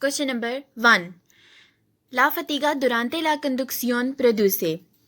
Question number 1. La fatiga durante la conducción produce.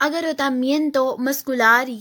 agotamiento muscular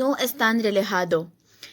no están relajados,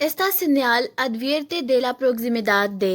esta señal advierte de la proximidad de,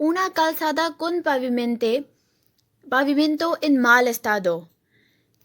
una calzada con pavimento in mal estado,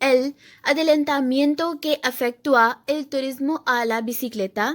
el adelantamiento que efectúa el turismo a la bicicleta,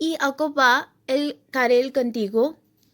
y ocupa el carril contigo,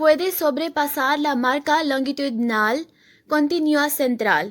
puede sobrepasar la marca longitudinal continua central,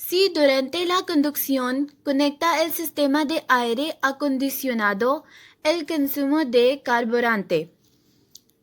si durante la conducción conecta el sistema de aire acondicionado el consumo de carburante,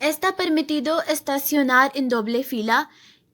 está permitido estacionar en doble fila,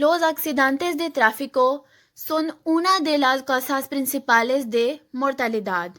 los accidentes de tráfico son una de las causas principales de mortalidad,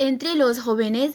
entre los jóvenes,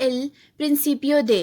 el principio de,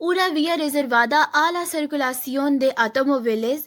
una vía reservada a la circulación de automóviles,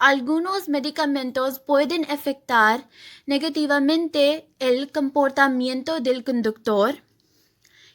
algunos medicamentos pueden afectar negativamente el comportamiento del conductor,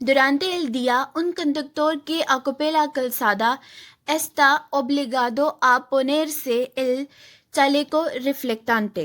durante el día un conductor que ocupe la calzada está obligado a ponerse el chaleco reflectante,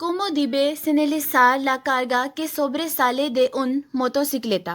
como debe señalizar la carga que sobresale de un motocicleta,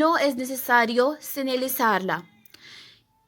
no es necesario señalizarla,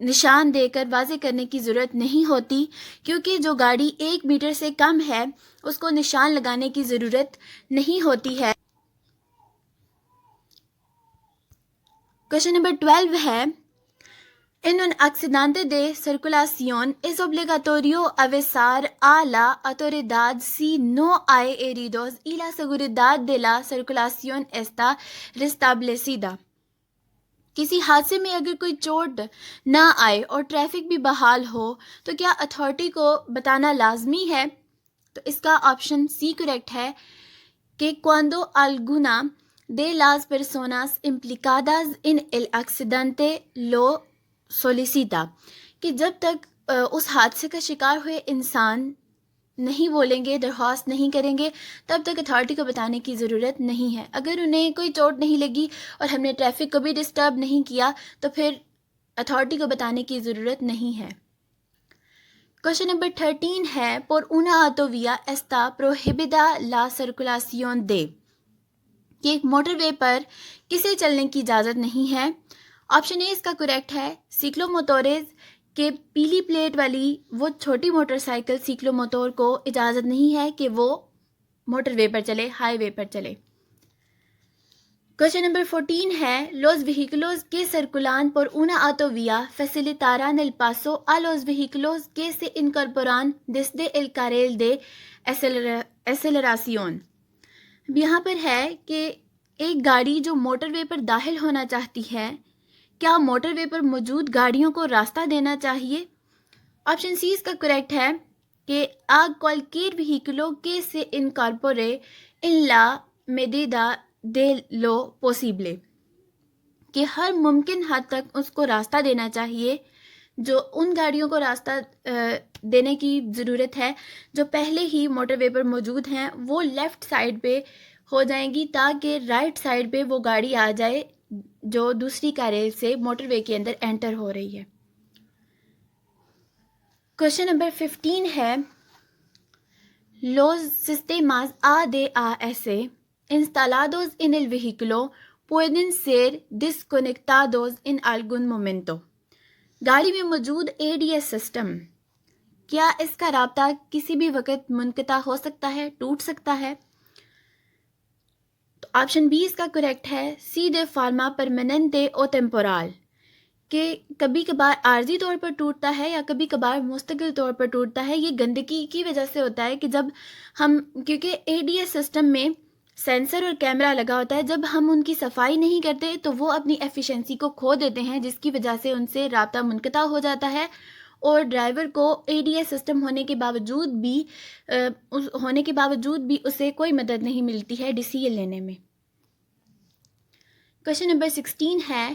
نشان دے کر واضح کرنے کی ضرورت نہیں ہوتی، کیونکہ جو گاڑی 1 میٹر سے کم ہے اس کو نشان لگانے کی ضرورت نہیں ہوتی ہے۔ کوشچن نمبر 12 ہے En un accidente de circulación es obligatorio avisar a la autoridad si no hay heridos y la seguridad de la circulación está restablecida۔ کسی حادثے میں اگر کوئی چوٹ نہ آئے اور ٹریفک بھی بحال ہو تو کیا اتھارٹی کو بتانا لازمی ہے؟ تو اس کا آپشن سی کریکٹ ہے کہ cuando alguna de las personas implicadas en el accidente lo solicita، کہ جب تک اس حادثے کا شکار ہوئے انسان نہیں بولیں گے، درخواست نہیں کریں گے، تب تک اتھارٹی کو بتانے کی ضرورت نہیں ہے۔ اگر انہیں کوئی چوٹ نہیں لگی اور ہم نے ٹریفک کو بھی ڈسٹرب نہیں کیا تو پھر اتھارٹی کو بتانے کی ضرورت نہیں ہے۔ کوشچن نمبر 13 ہے por una autovía está prohibida la circulación de، کہ ایک موٹر وے پر کسے چلنے کی اجازت نہیں ہے؟ آپشن اے اس کا کریکٹ ہے سیکلو موٹورز، کہ پیلی پلیٹ والی وہ چھوٹی موٹر سائیکل سیکلو موٹور کو اجازت نہیں ہے کہ وہ موٹر وے پر چلے، ہائی وے پر چلے۔ کوشچن نمبر 14 ہے los vehículos que circulan por una autovía facilitarán el paso a los vehículos que se incorporan desde el carril de aceleración۔ یہاں پر ہے کہ ایک گاڑی جو موٹر وے پر داخل ہونا چاہتی ہے، کیا موٹر وے پر موجود گاڑیوں کو راستہ دینا چاہیے؟ آپشن سی اس کا کریکٹ ہے کہ a cualquier vehículo que se incorpore en la medida de lo posible، کہ ہر ممکن حد تک اس کو راستہ دینا چاہیے۔ جو ان گاڑیوں کو راستہ دینے کی ضرورت ہے جو پہلے ہی موٹر وے پر موجود ہیں، وہ لیفٹ سائڈ پہ ہو جائیں گی تاکہ رائٹ سائڈ پہ وہ گاڑی آ جائے جو دوسری کیریل سے موٹر وے کے اندر انٹر ہو رہی ہے۔ کوشچن نمبر 15 ہے los sistemas ADAS instalados en el vehículo pueden ser desconectados en algún momento۔ گاڑی میں موجود ADS سسٹم، کیا اس کا رابطہ کسی بھی وقت منقطع ہو سکتا ہے، ٹوٹ سکتا ہے؟ تو آپشن بی اس کا کریکٹ ہے سی de forma permanente o temporal، کہ کبھی کبھار عارضی طور پر ٹوٹتا ہے یا کبھی کبھار مستقل طور پر ٹوٹتا ہے۔ یہ گندگی کی وجہ سے ہوتا ہے کہ جب ہم، کیونکہ ADS سسٹم میں سینسر اور کیمرہ لگا ہوتا ہے، جب ہم ان کی صفائی نہیں کرتے تو وہ اپنی ایفیشنسی کو کھو دیتے ہیں، جس کی وجہ سے ان سے رابطہ منقطع ہو جاتا ہے اور ڈرائیور کو ADS سسٹم ہونے کے باوجود بھی اسے کوئی مدد نہیں ملتی ہے ڈیسیژن لینے میں۔ کوشچن نمبر 16 ہے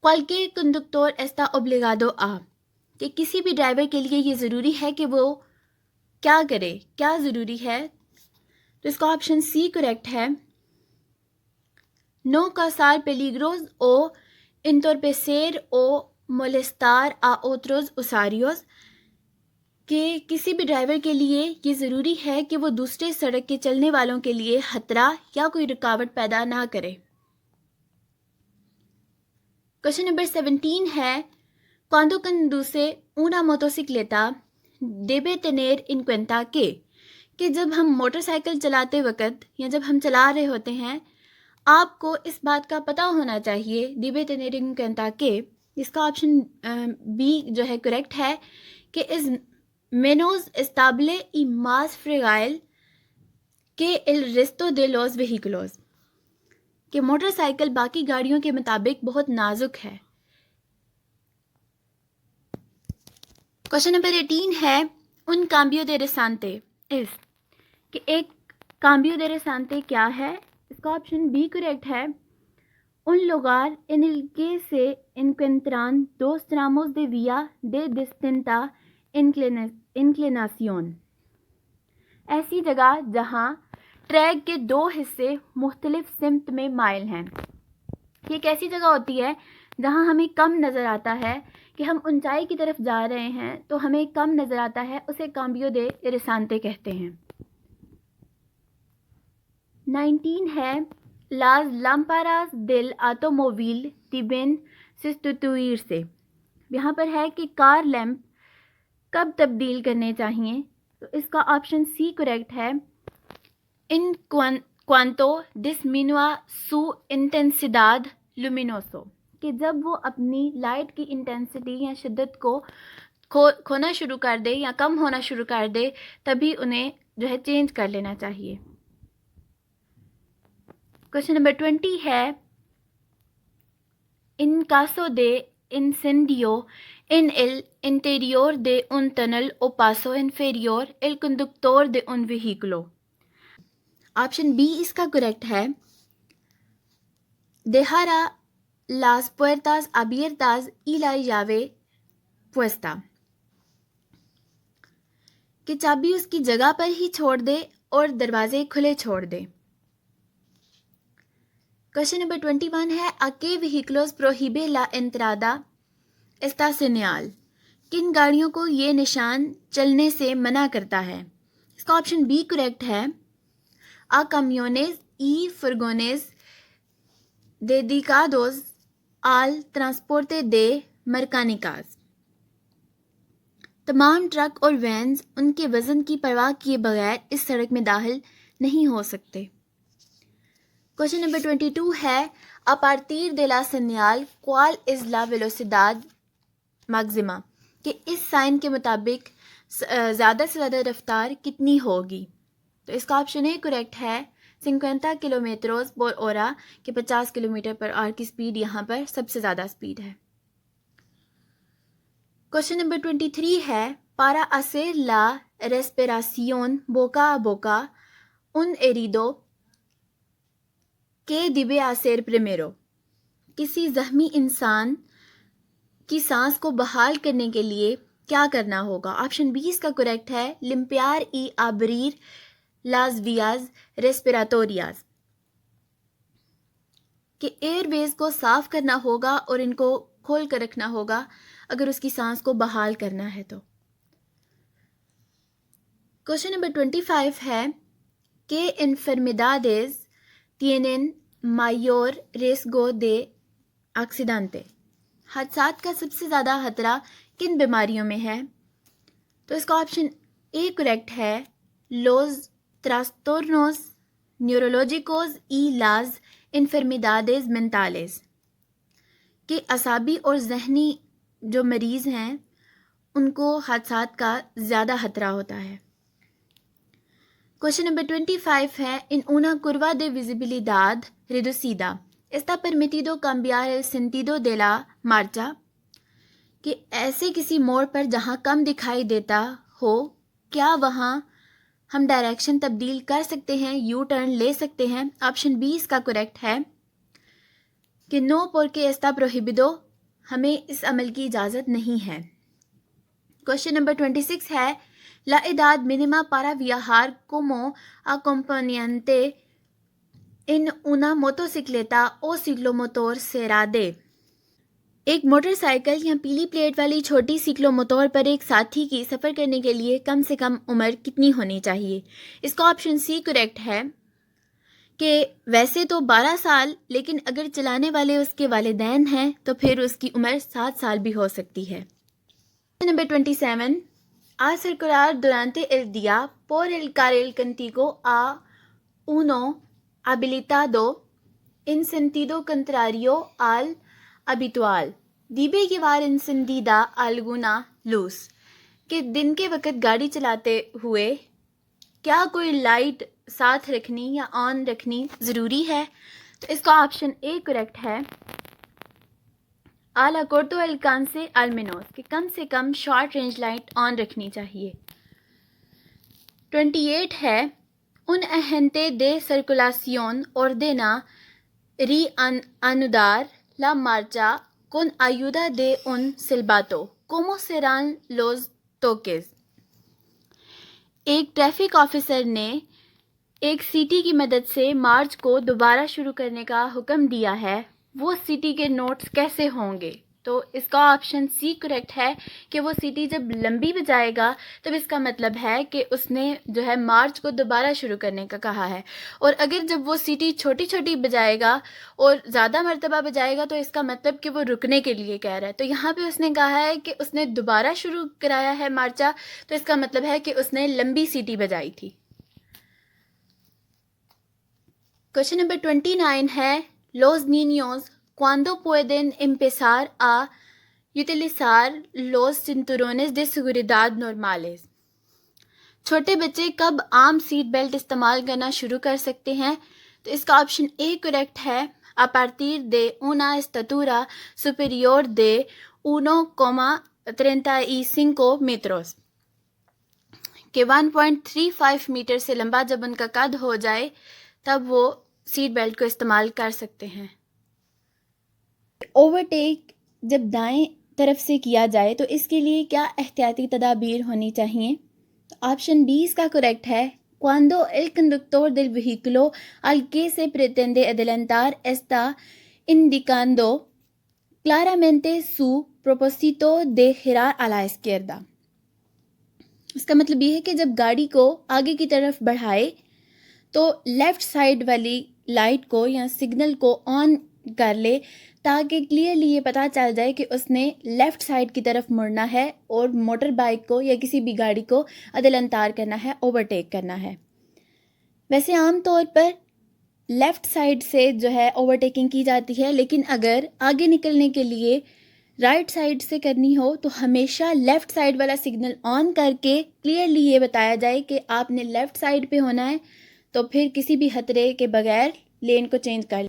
cualquier conductor está obligado a، کہ کسی بھی ڈرائیور کے لیے یہ ضروری ہے کہ وہ کیا کرے، کیا ضروری ہے؟ تو اس کا آپشن سی کریکٹ ہے no causar peligros o entorpecer o molestar a otros usuarios، کہ کسی بھی ڈرائیور کے لیے یہ ضروری ہے کہ وہ دوسرے سڑک کے چلنے والوں کے لیے خطرہ یا کوئی رکاوٹ پیدا نہ کرے۔ کوشچن نمبر 17 ہے cuando conduce una motocicleta debe tener en cuenta کہ جب ہم موٹر سائیکل چلاتے وقت یا جب ہم چلا رہے ہوتے ہیں آپ کو اس بات کا پتہ ہونا چاہیے debe tener en cuenta کہ، اس کا آپشن بی جو ہے کریکٹ ہے کہ es menos estable y más frágil que el resto de los vehículos، کہ موٹر سائیکل باقی گاڑیوں کے مطابق بہت نازک ہے۔ کوشچن نمبر 18 ہے un cambio de rasante es، کہ ایک cambio de rasante کیا ہے؟ اس کا آپشن بی کریکٹ ہے un lugar en el que se encuentran dos tramos de vía de distinta inclinación، ایسی جگہ جہاں ٹریک کے 2 حصے مختلف سمت میں مائل ہیں۔ یہ ایک ایسی جگہ ہوتی ہے جہاں ہمیں کم نظر آتا ہے کہ ہم اونچائی کی طرف جا رہے ہیں تو ہمیں کم نظر آتا ہے، اسے کامبیو دے رسانتے کہتے ہیں۔ 19 ہے las lámparas del automóvil deben sustituirse، یہاں پر ہے کہ کار لیمپ کب تبدیل کرنے چاہیے، تو اس کا آپشن سی کریکٹ ہے، ان cuanto disminua su intensidad luminoso، کہ جب وہ اپنی لائٹ کی انٹینسٹی یا شدت کو کھونا شروع کر دے یا کم ہونا شروع کر دے تبھی انہیں جو ہے چینج کر لینا چاہیے۔ کوشچن نمبر 20 ہے، ان caso de incendio en el interior de un tunnel o paso inferior el conductor de un vehículo۔ Option B اس کا کریکٹ ہے، dejará las puertas abiertas y la llave puesta، کہ چابی اس کی جگہ پر ہی چھوڑ دے اور دروازے کھلے چھوڑ دے۔ کوشچن نمبر 21 ہے، ¿a qué vehículos prohíbe la entrada estacional؟ کن گاڑیوں کو یہ نشان چلنے سے منع کرتا ہے؟ اس کا آپشن بی کریکٹ ہے، a camiones y furgones dedicados al transporte de mercancías، تمام ٹرک اور وینز ان کے وزن کی پرواہ کیے بغیر اس سڑک میں داخل نہیں ہو سکتے۔ کوشچن نمبر 22 ہے، a partir de la señal cuál es la velocidad máxima، کہ اس سائن کے مطابق زیادہ سے زیادہ رفتار کتنی ہوگی؟ تو اس کا آپشن اے کریکٹ ہے، 50 کلومیٹرز پر ہورا، کہ 50 کلومیٹر پر آور کی سپیڈ یہاں پر سب سے زیادہ سپیڈ ہے۔ کوشچن نمبر 23 ہے، para hacer la respiración boca a boca un herido ¿qué debe hacer primero؟ کسی زخمی انسان کی سانس کو بحال کرنے کے لیے کیا کرنا ہوگا؟ آپشن بی اس کا کریکٹ ہے، limpiar y abrir las vías respiratorias، کہ ایئر ویز کو صاف کرنا ہوگا اور ان کو کھول کر رکھنا ہوگا اگر اس کی سانس کو بحال کرنا ہے تو۔ کوشچن نمبر 25 ہے، ¿qué enfermedades tienen mayor riesgo de accidente؟ حادثات کا سب سے زیادہ خطرہ کن بیماریوں میں ہے؟ تو اس کا آپشن اے کریکٹ ہے، los trastornos neurológicos y las enfermedades mentales، کہ اعصابی اور ذہنی جو مریض ہیں ان کو حادثات کا زیادہ خطرہ ہوتا ہے۔ کوشچن نمبر 25 ہے، en una curva de visibilidad reducida está permitido cambiar el sentido de la marcha، کہ ایسے کسی موڑ پر جہاں کم دکھائی دیتا ہو کیا وہاں ہم ڈائریکشن تبدیل کر سکتے ہیں، یو ٹرن لے سکتے ہیں؟ آپشن بی اس کا کریکٹ ہے، کہ no porque está prohibido، ہمیں اس عمل کی اجازت نہیں ہے۔ کوشچن نمبر 26 ہے، la edad mínima para viajar como acompañante en una motocicleta o ciclomotor será de، ایک موٹر سائیکل یا پیلی پلیٹ والی چھوٹی سیکلو موٹر پر ایک ساتھی کی سفر کرنے کے لیے کم سے کم عمر کتنی ہونی چاہیے؟ اس کا آپشن سی کریکٹ ہے، کہ ویسے تو 12 سال، لیکن اگر چلانے والے اس کے والدین ہیں تو پھر اس کی عمر 7 sal بھی ہو سکتی ہے۔ Number 27، a circular durante el día por el carril contiguo a uno habilitado en sentido contrario al habitual debe llevar encendida alguna luz، کہ دن کے وقت گاڑی چلاتے ہوئے کیا کوئی لائٹ ساتھ رکھنی یا آن رکھنی ضروری ہے؟ تو اس کا آپشن اے کریکٹ ہے، al corto alcance al menos، کہ کم سے کم شارٹ رینج لائٹ آن رکھنی چاہیے۔ 28 ہے، un agente de circulación ordena reanudar la marcha con ayuda de un silbato ¿cómo serán los toques؟ ایک ٹریفک آفیسر نے ایک سیٹی کی مدد سے مارچ کو دوبارہ شروع کرنے کا حکم دیا ہے، وہ سیٹی کے نوٹس کیسے ہوں گے؟ تو اس کا آپشن سی کریکٹ ہے کہ وہ سیٹی جب لمبی بجائے گا تب اس کا مطلب ہے کہ اس نے جو ہے مارچ کو دوبارہ شروع کرنے کا کہا ہے، اور اگر جب وہ سیٹی چھوٹی چھوٹی بجائے گا اور زیادہ مرتبہ بجائے گا تو اس کا مطلب کہ وہ رکنے کے لیے کہہ رہا ہے۔ تو یہاں پہ اس نے کہا ہے کہ اس نے دوبارہ شروع کرایا ہے مارچا، تو اس کا مطلب ہے کہ اس نے لمبی سیٹی بجائی تھی۔ کوشچن نمبر 29 ہے los niños cuando pueden empezar a utilizar los cinturones de seguridad normales۔ چھوٹے بچے کب عام سیٹ بیلٹ استعمال کرنا شروع کر سکتے ہیں؟ تو اس کا آپشن اے کریکٹ ہے a partir de una estatura superior de 1,35 metros، کہ 1.35 میٹر سے لمبا جب ان کا قد ہو جائے تب وہ سیٹ بیلٹ کو استعمال کر سکتے ہیں۔ اوورٹیک جب دائیں طرف سے کیا جائے تو اس کے لیے کیا احتیاطی تدابیر ہونی چاہیے؟ آپشن بی اس کا کریکٹ ہے cuando el conductor del vehículo al que se pretende adelantar está indicando claramente su propósito de girar a la izquierda۔ اس کا مطلب یہ ہے کہ جب گاڑی کو آگے کی طرف بڑھائے تو لیفٹ سائڈ والی لائٹ کو یا سگنل کو آن کر لے تاکہ کلیئرلی یہ پتہ چل جائے کہ اس نے لیفٹ سائڈ کی طرف مڑنا ہے اور موٹر بائک کو یا کسی بھی گاڑی کو عدل انتار کرنا ہے، اوورٹیک کرنا ہے۔ ویسے عام طور پر لیفٹ سائڈ سے جو ہے اوورٹیکنگ کی جاتی ہے، لیکن اگر آگے نکلنے کے لیے رائٹ سائڈ سے کرنی ہو تو ہمیشہ لیفٹ سائڈ والا سگنل آن کر کے کلیئرلی یہ بتایا جائے کہ آپ نے لیفٹ سائڈ پہ ہونا ہے، تو پھر کسی بھی خطرے کے بغیر لین کو چینج کر